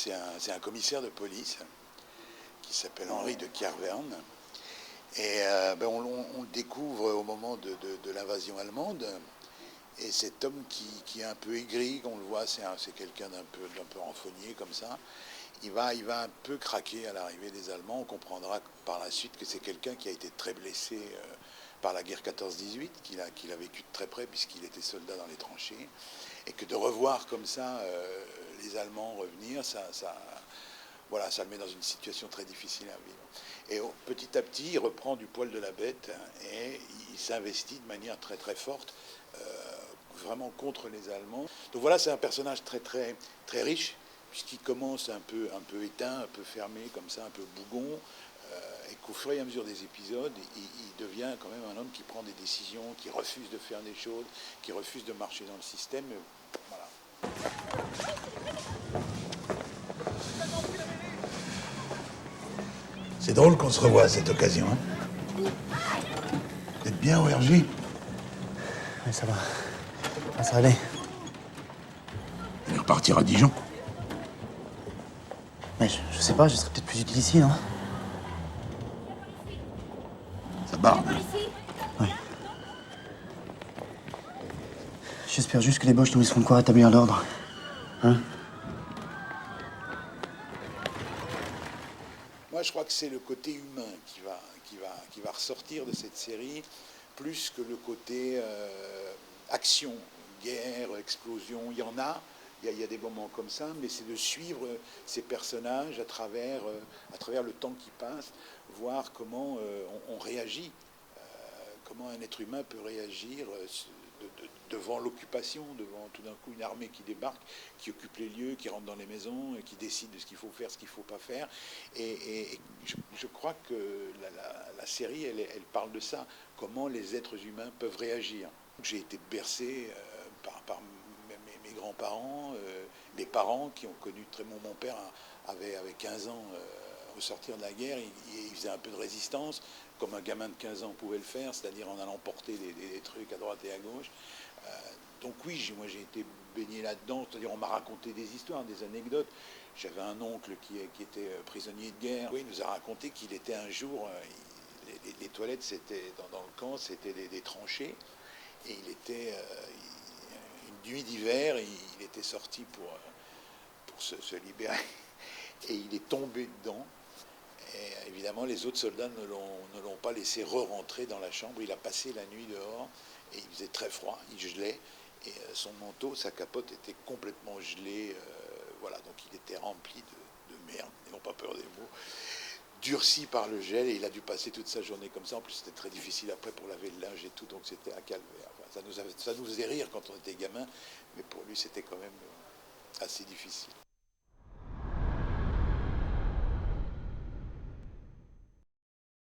c'est un commissaire de police qui s'appelle Henri de Kervern. Et on le découvre au moment de l'invasion allemande. Et cet homme qui est un peu aigri, on le voit, c'est quelqu'un d'un peu renfogné comme ça. Il va un peu craquer à l'arrivée des Allemands. On comprendra par la suite que c'est quelqu'un qui a été très blessé par la guerre 14-18, qu'il a vécu de très près puisqu'il était soldat dans les tranchées. Et que de revoir comme ça les Allemands revenir, ça le met dans une situation très difficile à vivre. Et petit à petit, il reprend du poil de la bête et il s'investit de manière très très forte, vraiment contre les Allemands. Donc voilà, c'est un personnage très très très riche, puisqu'il commence un peu éteint, un peu fermé, comme ça, un peu bougon, et qu'au fur et à mesure des épisodes, il devient quand même un homme qui prend des décisions, qui refuse de faire des choses, qui refuse de marcher dans le système. Voilà. C'est drôle qu'on se revoie à cette occasion. Hein. Vous êtes bien au RJ? Oui, ça va. Ah, ça va aller. Vous allez repartir à Dijon? Mais je sais pas, je serais peut-être plus utile ici, non? Ça barbe. Oui. J'espère juste que les Boches nous laisseront de quoi rétablir l'ordre. Hein? Moi, je crois que c'est le côté humain qui va ressortir de cette série, plus que le côté action, guerre, explosion. Il y en a, il y a des moments comme ça, mais c'est de suivre ces personnages à travers le temps qui passe, voir comment on réagit, comment un être humain peut réagir devant l'occupation, devant tout d'un coup une armée qui débarque, qui occupe les lieux, qui rentre dans les maisons, qui décide de ce qu'il faut faire, ce qu'il ne faut pas faire. Et je crois que la série, elle parle de ça, comment les êtres humains peuvent réagir. J'ai été bercé par mes grands-parents, mes parents qui ont connu très bon. Mon père avait 15 ans au sortir de la guerre, il faisait un peu de résistance, comme un gamin de 15 ans pouvait le faire, c'est-à-dire en allant porter des trucs à droite et à gauche. Donc oui, moi j'ai été baigné là-dedans, c'est-à-dire on m'a raconté des histoires, des anecdotes. J'avais un oncle qui était prisonnier de guerre. Oui, il nous a raconté qu'il était un jour, les toilettes c'était dans le camp, c'était des tranchées, et il était une nuit d'hiver, il était sorti pour se libérer, et il est tombé dedans. Et évidemment, les autres soldats ne l'ont pas laissé re-rentrer dans la chambre. Il a passé la nuit dehors et il faisait très froid, il gelait. Et son manteau, sa capote était complètement gelée. Voilà, donc il était rempli de merde, n'ayons pas peur des mots, durci par le gel. Et il a dû passer toute sa journée comme ça. En plus, c'était très difficile après pour laver le linge et tout, donc c'était un calvaire. Enfin, ça nous faisait rire quand on était gamin, mais pour lui, c'était quand même assez difficile.